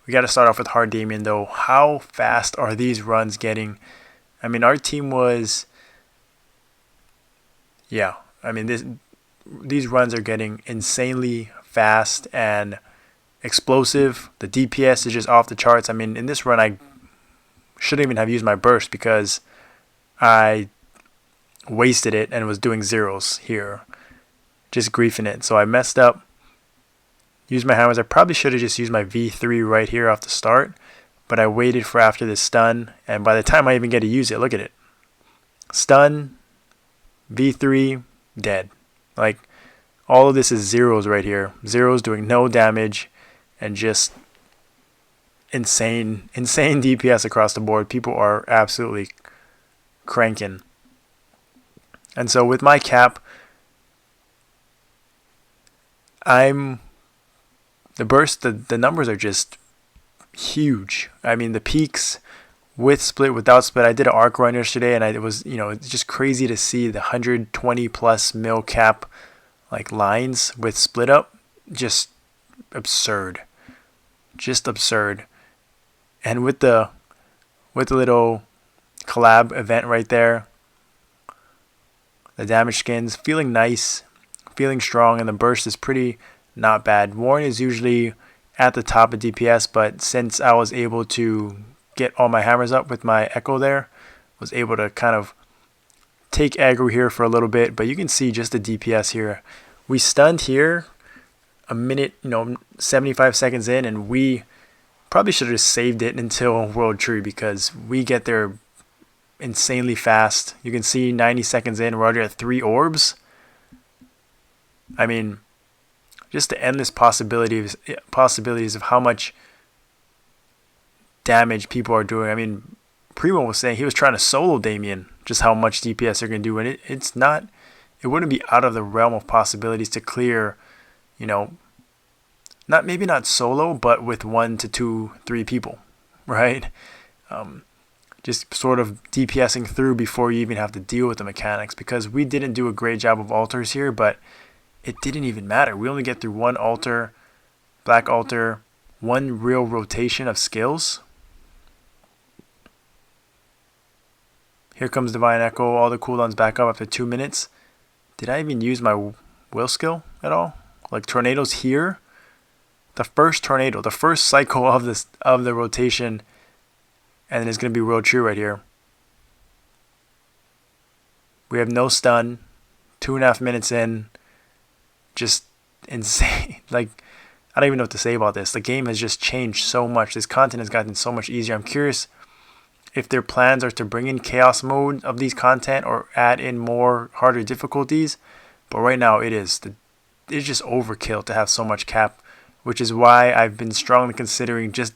We got to start off with hard Damian though. How fast are these runs getting? I mean, our team was, yeah. I mean, these runs are getting insanely fast and explosive. The DPS is just off the charts. I mean, in this run, I shouldn't even have used my burst because I wasted it and was doing zeros here, just griefing it. So I messed up. Used my hammers. I probably should have just used my V3 right here off the start, but I waited for after the stun, and by the time I even get to use it, look at it. Stun, V3, dead. Like, all of this is zeros right here. Zeros doing no damage and just insane DPS across the board. People are absolutely cranking. And so with my cap, the burst, the numbers are just huge. I mean, the peaks with split, without split. I did an arc run yesterday, and it was, it's just crazy to see the 120 plus mil cap like lines with split up. Just absurd. Just absurd. And with the little collab event right there, the damage skins, feeling nice, feeling strong, and the burst is pretty not bad. Warren is usually at the top of DPS, but since I was able to get all my hammers up with my Echo there, was able to kind of take aggro here for a little bit. But you can see just the DPS here. We stunned here a minute, 75 seconds in, and we probably should have just saved it until World Tree because we get there insanely fast. You can see 90 seconds in, we're already at 3 orbs. I mean, just the endless possibilities of how much damage people are doing. I mean, Primo was saying he was trying to solo Damian, just how much DPS they're going to do. And it wouldn't be out of the realm of possibilities to clear, maybe not solo, but with 1 to 2, 3 people, right? Just sort of DPSing through before you even have to deal with the mechanics, because we didn't do a great job of altars here, but it didn't even matter. We only get through 1 altar, black altar, 1 real rotation of skills. Here comes Divine Echo. All the cooldowns back up after 2 minutes. Did I even use my will skill at all? Like tornadoes here. The first tornado, the first cycle of the rotation, and then it's going to be World Tree right here. We have no stun. 2.5 minutes in. Just insane. Like, I don't even know what to say about this. The game has just changed so much. This content has gotten so much easier. I'm curious if their plans are to bring in chaos mode of these content or add in more harder difficulties. But right now it's just overkill to have so much cap, which is why I've been strongly considering just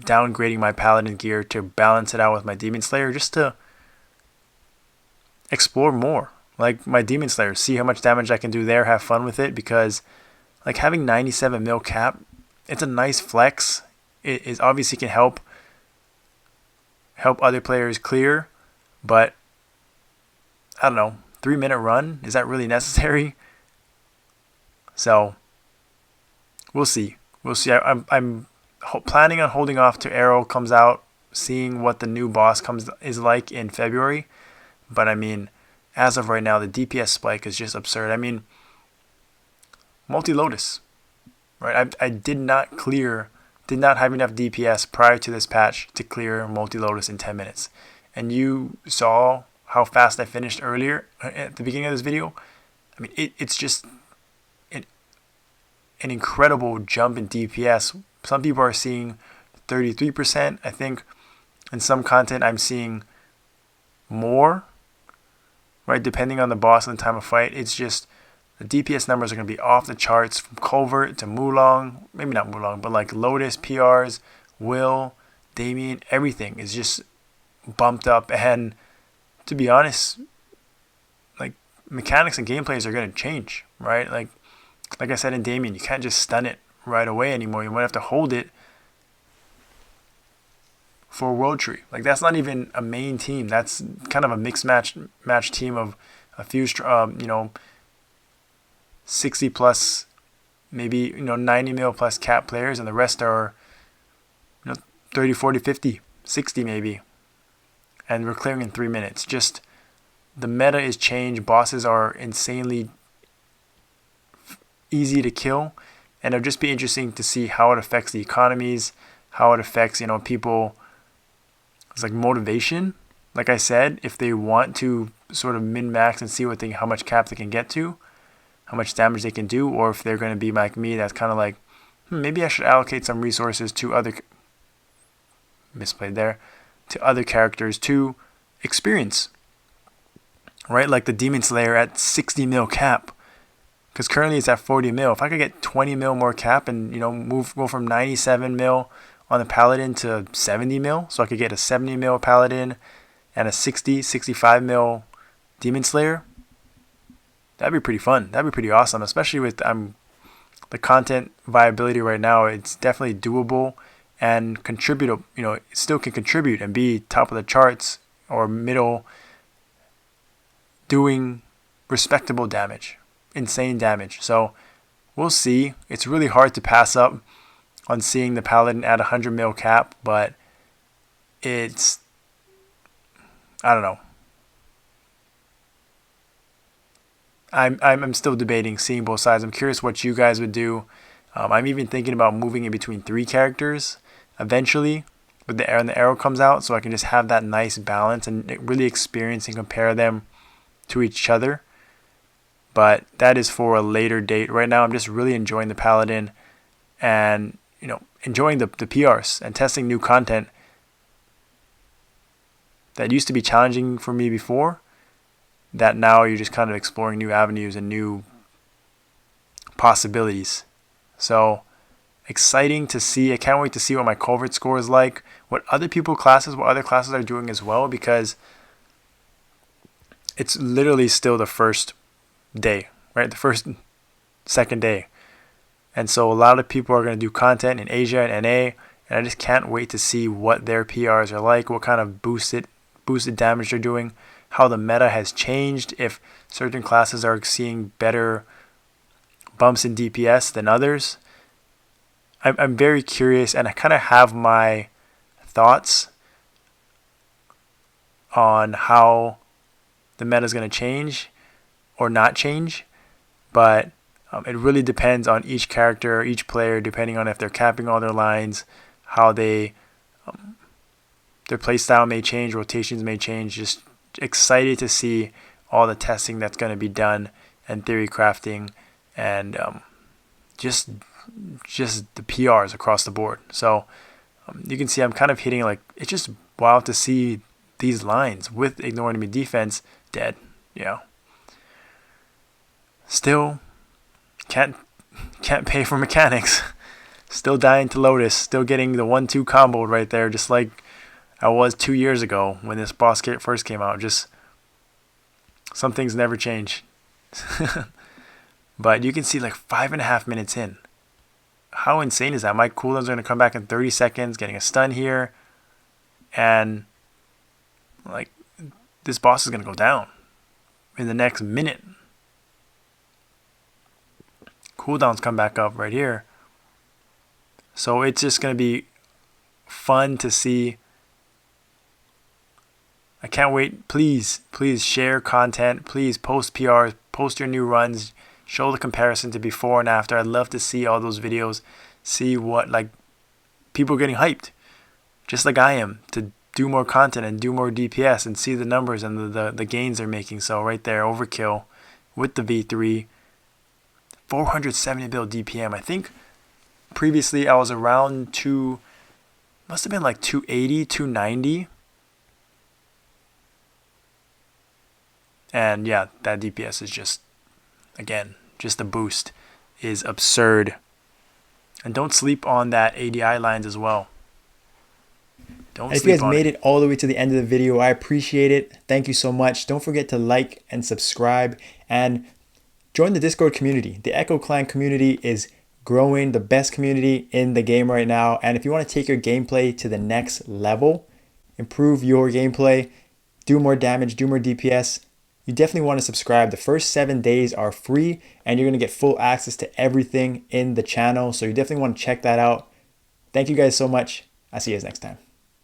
downgrading my Paladin gear to balance it out with my Demon Slayer, just to explore more. Like my Demon Slayer, see how much damage I can do there, have fun with it, because like having 97 mil cap, it's a nice flex. It is obviously can help other players clear, but I don't know, 3-minute run, is that really necessary? So we'll see. I'm planning on holding off till Arrow comes out, seeing what the new boss is like in February. But I mean, as of right now, the DPS spike is just absurd. I mean, multi-Lotus, right? I did not have enough DPS prior to this patch to clear multi-Lotus in 10 minutes. And you saw how fast I finished earlier at the beginning of this video. I mean, it's just an incredible jump in DPS. Some people are seeing 33%. I think in some content I'm seeing more, right? Depending on the boss and the time of fight. It's just the DPS numbers are going to be off the charts from Culvert to Mulong. Maybe not Mulong, but like Lotus, PRs, Will, Damian, everything is just bumped up. And to be honest, like mechanics and gameplays are going to change, right? Like I said in Damian, you can't just stun it right away anymore. You might have to hold it for a World Tree. Like that's not even a main team. That's kind of a mixed match team of a few 60 plus, maybe 90 mil plus cap players, and the rest are 30, 40, 50, 60 maybe. And we're clearing in 3 minutes. Just the meta is changed. Bosses are insanely easy to kill. And it'll just be interesting to see how it affects the economies, how it affects, people. It's like motivation. Like I said, if they want to sort of min-max and see how much cap they can get to, how much damage they can do, or if they're going to be like me, that's kind of like, maybe I should allocate some resources to other, misplayed there, to other characters to experience, right? Like the Demon Slayer at 60 mil cap, because currently it's at 40 mil. If I could get 20 mil more cap and, go from 97 mil on the Paladin to 70 mil, so I could get a 70 mil Paladin and a 60, 65 mil Demon Slayer, that'd be pretty fun. That'd be pretty awesome, especially with the content viability right now. It's definitely doable and contribute. It still can contribute and be top of the charts or middle, doing respectable damage, insane damage. So we'll see. It's really hard to pass up on seeing the Paladin at 100 mil cap, but I don't know. I'm still debating, seeing both sides. I'm curious what you guys would do. I'm even thinking about moving in between 3 characters eventually, when the arrow comes out, so I can just have that nice balance and really experience and compare them to each other. But that is for a later date. Right now, I'm just really enjoying the Paladin and enjoying the PRs and testing new content that used to be challenging for me before, that now you're just kind of exploring new avenues and new possibilities. So exciting to see. I can't wait to see what my Culvert score is like, what other classes are doing as well, because it's literally still the first day, right? The second day. And so a lot of people are going to do content in Asia and NA, and I just can't wait to see what their PRs are like, what kind of boosted damage they're doing, how the meta has changed, if certain classes are seeing better bumps in DPS than others. I'm very curious, and I kind of have my thoughts on how the meta is going to change or not change, but it really depends on each character, each player, depending on if they're capping all their lines, how their playstyle may change, rotations may change. Just excited to see all the testing that's going to be done and theory crafting and just the PRs across the board. So you can see I'm kind of hitting, like, it's just wild to see these lines with ignoring enemy defense dead. Still can't pay for mechanics. Still dying to Lotus. Still getting the 1-2 comboed right there, just like I was 2 years ago when this boss kit first came out. Just some things never change. But you can see, like, 5.5 minutes in. How insane is that? My cooldowns are going to come back in 30 seconds, getting a stun here. And, like, this boss is going to go down in the next minute. Cooldowns come back up right here. So it's just going to be fun to see. I can't wait. Please share content. Please post PRs, post your new runs, show the comparison to before and after. I'd love to see all those videos, see what, like, people getting hyped, just like I am, to do more content and do more DPS and see the numbers and the gains they're making. So right there, overkill with the V3, 470 build DPM. I think previously I was around must have been like 280, 290. And yeah, that DPS is just the boost is absurd. And don't sleep on that ADI lines as well. If you guys made it all the way to the end of the video, I appreciate it. Thank you so much. Don't forget to like and subscribe and join the Discord community. The Echo Clan community is growing, the best community in the game right now. And if you want to take your gameplay to the next level, improve your gameplay, do more damage, do more DPS, you definitely want to subscribe. The first 7 days are free and you're going to get full access to everything in the channel. So you definitely want to check that out. Thank you guys so much. I'll see you guys next time.